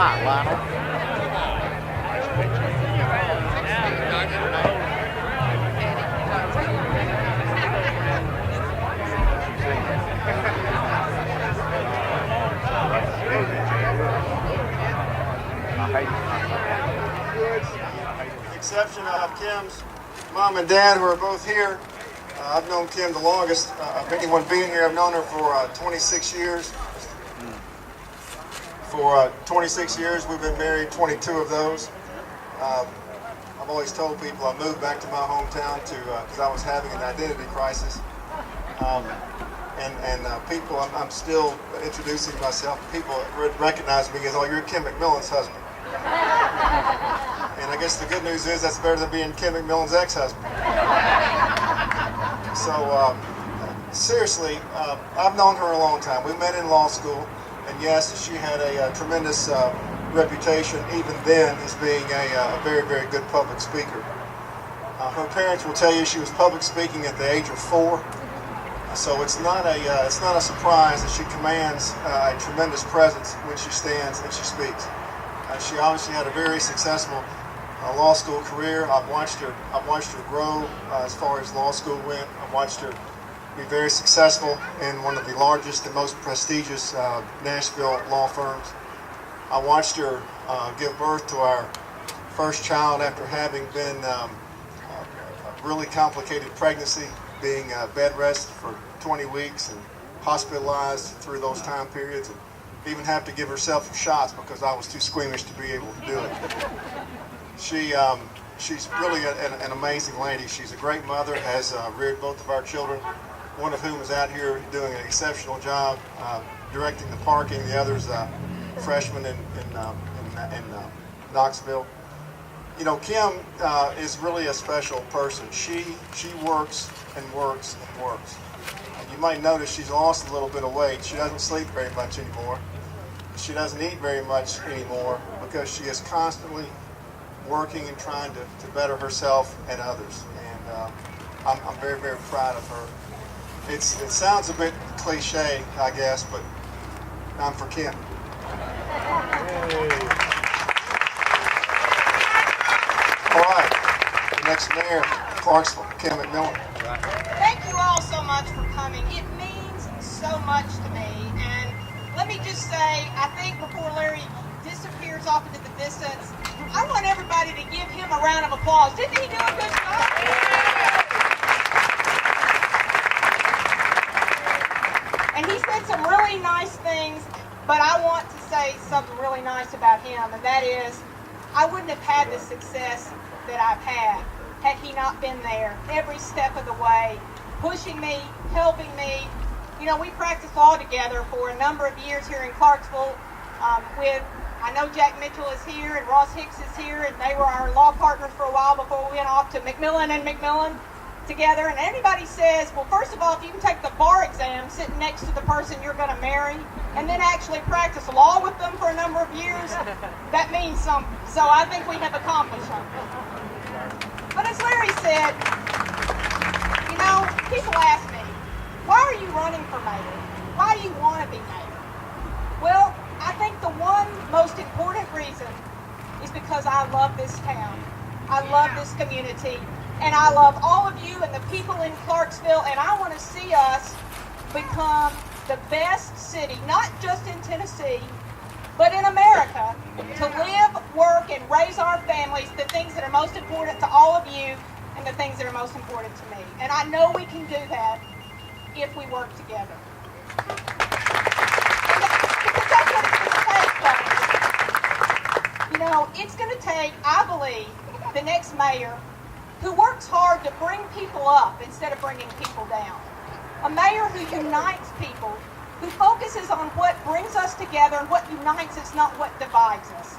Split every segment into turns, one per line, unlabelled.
Hi, Lionel.
With the exception of Kim's mom and dad, who are both here, I've known Kim the longest of anyone being here. I've known her for 26 years. For 26 years, we've been married 22 of those. I've always told people I moved back to my hometown because I was having an identity crisis. People, I'm still introducing myself. People recognize me as, oh, you're Kim McMillian's husband. And I guess the good news is that's better than being Kim McMillian's ex-husband. So, seriously, I've known her a long time. We met in law school, and yes, she had a tremendous reputation even then as being a very, very good public speaker. Her parents will tell you she was public speaking at the age of 4. So it's not a surprise that she commands a tremendous presence when she stands and she speaks. She obviously had a very successful law school career. I've watched her grow as far as law school went. I've watched her be very successful in one of the largest and most prestigious Nashville law firms. I watched her give birth to our first child after having been a really complicated pregnancy, being bed rest for 20 weeks and hospitalized through those time periods, and even have to give herself some shots because I was too squeamish to be able to do it. She's really an amazing lady. She's a great mother, has reared both of our children, one of whom is out here doing an exceptional job directing the parking. The other's a freshman in Knoxville. You know, Kim is really a special person. She works and works and works. You might notice she's lost a little bit of weight. She doesn't sleep very much anymore. She doesn't eat very much anymore because she is constantly working and trying to better herself and others. And I'm very, very proud of her. It sounds a bit cliche, I guess, but I'm for Kim. All right, the next mayor, Clarksville, Kim McMillian.
Thank you all so much for coming. It means so much to me. And let me just say, I think before Larry disappears off into the distance, I want everybody to give him a round of applause. Didn't he do a good job? And he said some really nice things, but I want to say something really nice about him, and that is, I wouldn't have had the success that I've had he not been there every step of the way, pushing me, helping me. You know, we practiced law together for a number of years here in Clarksville I know Jack Mitchell is here and Ross Hicks is here, and they were our law partners for a while before we went off to McMillian and McMillian together. And anybody says, well, first of all, if you can take the bar exam sitting next to the person you're going to marry and then actually practice law with them for a number of years, that means something. So I think we have accomplished something. But as Larry said, you know, people ask me, why are you running for mayor? Why do you want to be mayor? Well, I think the one most important reason is because I love this town. I love this community. And I love all of you and the people in Clarksville. And I want to see us become the best city, not just in Tennessee, but in America, to live, work, and raise our families, the things that are most important to all of you and the things that are most important to me. And I know we can do that if we work together. You know, it's going to take, I believe, the next mayor who works hard to bring people up instead of bringing people down. A mayor who unites people, who focuses on what brings us together and what unites us, not what divides us.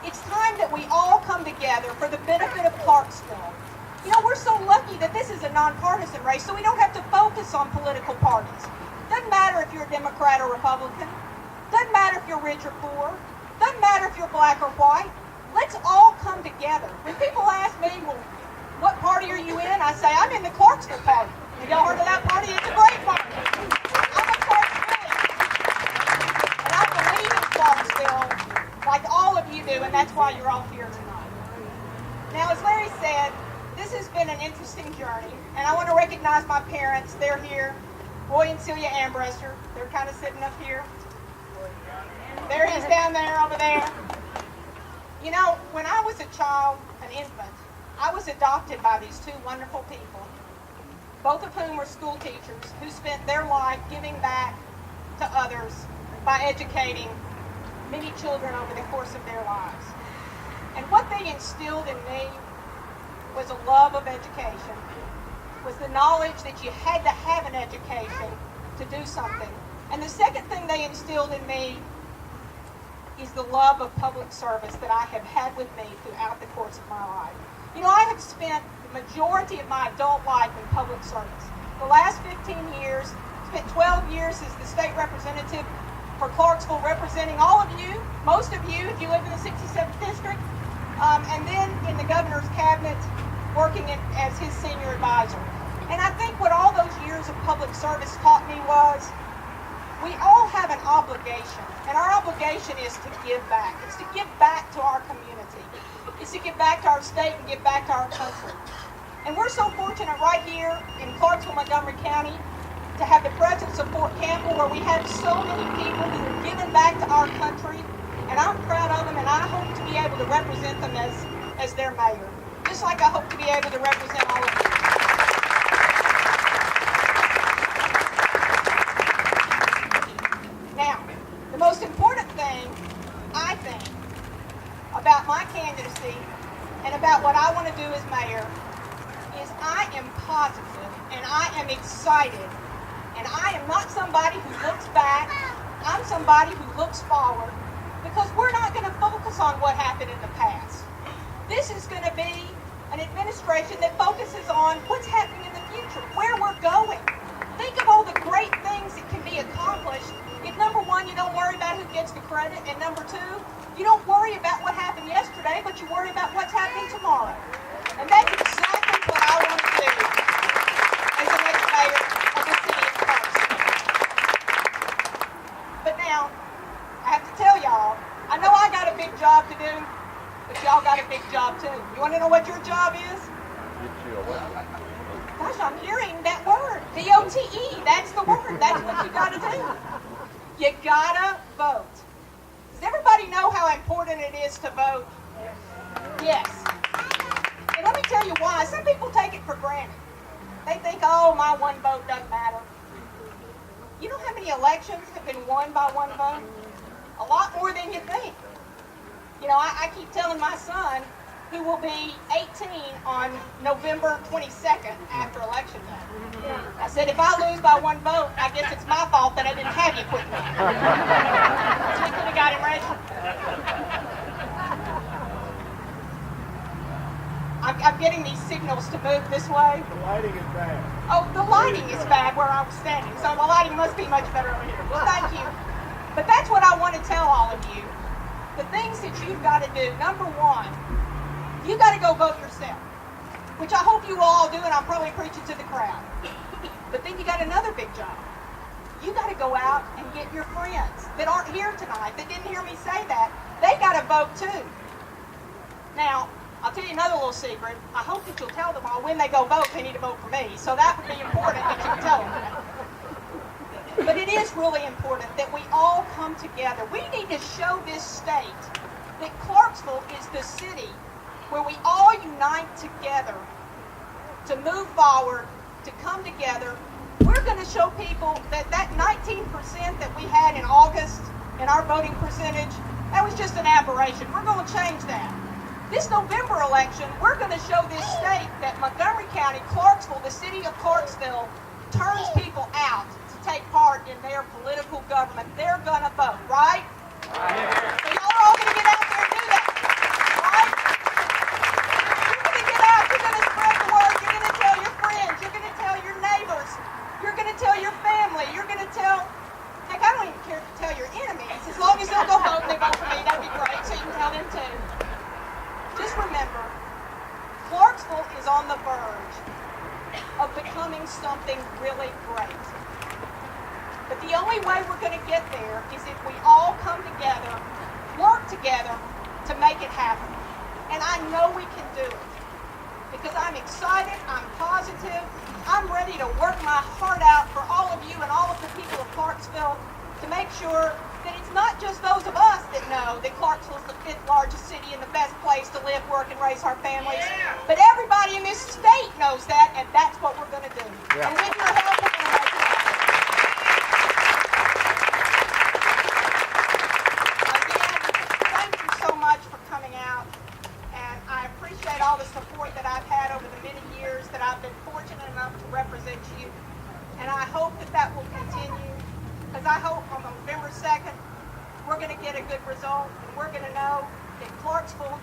It's time that we all come together for the benefit of Clarksville. You know, we're so lucky that this is a nonpartisan race, so we don't have to focus on political parties. Doesn't matter if you're a Democrat or Republican. Doesn't matter if you're rich or poor. Doesn't matter if you're black or white. Let's all come together. When people ask me, well, what party are you in? I say, I'm in the Clarksville party. Have y'all heard of that party? It's a great party. I'm a Clarksville. And I believe in Clarksville, like all that's why you're all here tonight. Now, as Larry said, this has been an interesting journey, and I want to recognize my parents. They're here. Roy and Celia Ambresser. They're kind of sitting up here. There he's down there, over there. You know, when I was a child, an infant, I was adopted by these two wonderful people, both of whom were school teachers who spent their life giving back to others by educating many children over the course of their lives. And what they instilled in me was a love of education, was the knowledge that you had to have an education to do something. And the second thing they instilled in me is the love of public service that I have had with me throughout the course of my life. You know, I have spent the majority of my adult life in public service. The last 15 years, spent 12 years as the state representative for Clarksville, representing all of you, most of you, if you live in the 67th district, and then in the governor's cabinet, working as his senior advisor. And I think what all those years of public service taught me was, we all have an obligation, and our obligation is to give back. It's to give back to our community. It's to give back to our state and give back to our country. And we're so fortunate right here in Clarksville, Montgomery County, to have the presence of Fort Campbell, where we have so many people who are giving back to our country. And I'm proud of them, and I hope to be able to represent them as their mayor. Just like I hope to be able to represent all of you. Now, the most important thing, I think, about my candidacy and about what I want to do as mayor is I am positive and I am excited, and I am not somebody who looks back. I'm somebody who looks forward, because we're not going to focus on what happened in the past. This is going to be an administration that focuses on what's happening in the future, where we're going. Think of all the great things that can be accomplished if, number one, you don't worry about who gets the credit, and number two, you don't worry about what happened yesterday, but you worry about what's happening tomorrow. And that's exactly what I want to do as the next mayor of the city of Clarksville. But now, I have to tell y'all, I know I got a big job to do, but y'all got a big job too. You want to know what your job is? Gosh, I'm hearing that word, VOTE. That's the word. That's what you got to do. You gotta vote. Does everybody know how important it is to vote? Yes. And let me tell you why. Some people take it for granted. They think, oh, my one vote doesn't matter. You know how many elections have been won by one vote? A lot more than you think. You know, I keep telling my son, who will be 18 on November 22nd after Election Day. I said, if I lose by one vote, I guess it's my fault that I didn't have you quick enough. We could have got him ready. I'm getting these signals to move this way.
The lighting is bad.
Oh, the lighting is bad where I was standing, so the lighting must be much better over here. Well, thank you. But that's what I want to tell all of you. The things that you've got to do, number one, you got to go vote yourself, which I hope you will all do, and I'm probably preaching to the crowd. But then you got another big job. You got to go out and get your friends that aren't here tonight, that didn't hear me say that. They got to vote too. Now, I'll tell you another little secret. I hope that you'll tell them all when they go vote, they need to vote for me. So that would be important that you tell them that. But it is really important that we all come together. We need to show this state that Clarksville is the city where we all unite together to move forward, to come together. We're going to show people that 19% that we had in August in our voting percentage, that was just an aberration. We're going to change that. This November election, we're going to show this state that Montgomery County, Clarksville, the city of Clarksville, turns people out to take part in their political government. They're going to vote, right? So y'all are all going to get out there and do that, right? You're going to get out, you're going to spread the word, you're going to tell your friends, you're going to tell your neighbors, you're going to tell your family, you're going to tell, heck, I don't even care to tell your enemies. As long as they'll go vote and they vote for me, that'd be great, so you can tell them too. Just remember, Clarksville is on the verge of becoming something really great. But the only way we're going to get there is if we all come together, work together to to make it happen. And I know we can do it because I'm excited, I'm positive, I'm ready to work my heart out for all of you and all of the people of Clarksville to make sure that it's not just those of us that know that Clarksville is the 5th largest city and the best place to live, work, and raise our families, but everybody in this state knows that, and that's what we're going to do. Yeah. And with your help, we're going to make it happen. Again, thank you so much for coming out, and I appreciate all the support that I've had over the many years that I've been fortunate enough to represent you, and I hope that that will continue. Because I hope on November 2nd, we're going to get a good result. And we're going to know that Clarksville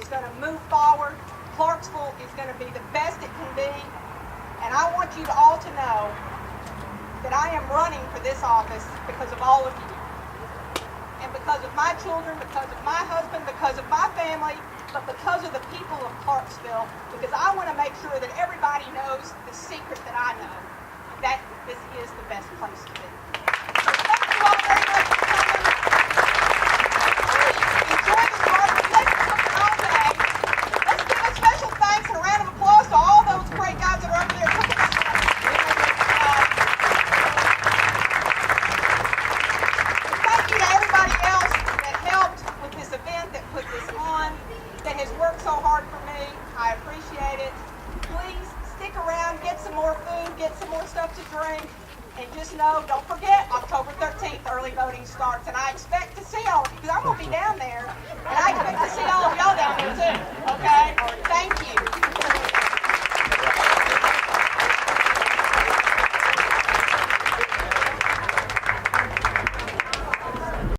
is going to move forward. Clarksville is going to be the best it can be. And I want you all to know that I am running for this office because of all of you. And because of my children, because of my husband, because of my family, but because of the people of Clarksville. Because I want to make sure that everybody knows the secret that I know, that this is the best place to be. And just know, don't forget, October 13th, early voting starts. And I expect to see all of you, because I'm going to be down there. And I expect to see all of y'all down there, too. Okay? Thank you.